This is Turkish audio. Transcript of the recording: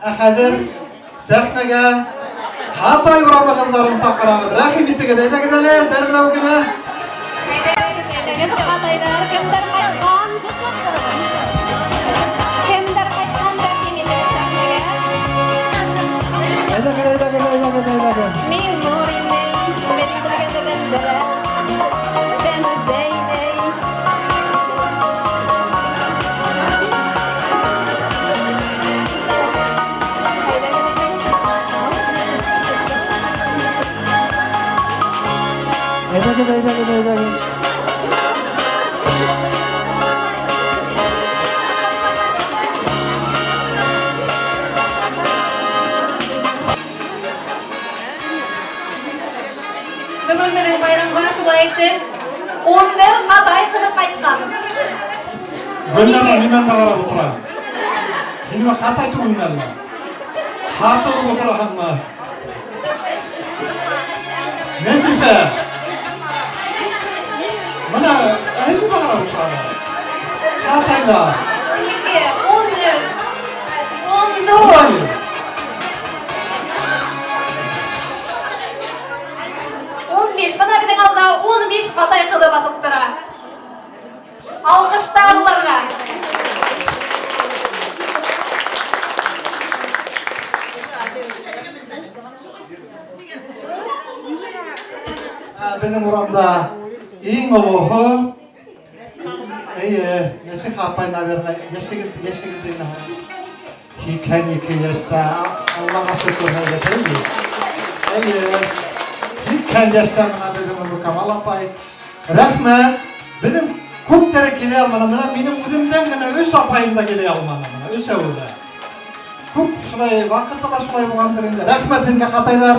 Akadir sahnege Hatay uğramaganların sakrağıdır. Rahim bittige de gideler derlev güne. Bugün benim bayramlar sulaydı. 11 Hatay kılıp kaytkan. Gönderme nimen dağara otura. Şimdi Hatay tuğunlarla. Hatay otura hanma. Nesife. Bana hangi dağara otura? Hatay'da. 12, 14. 15 bana bir de kaldı 15 Hatay kılıp atıptıra. Alkışlar onlarga. Benim uğramda iyi oluğu. Nesi Hatay'ın haberine yaşı gittiğine. Hiken yaşta Allah'a şükür hayret değil. Hiken yaşta bana benim bu Kamal Apay. Rahmet. Benim çok terek geliyor almanamına. Benim udumdan gene öz apayımda geliyor almanamına. Öz evde. Çok şulay vakıtla şulay buğandırınca. Rahmetinde Hataylar.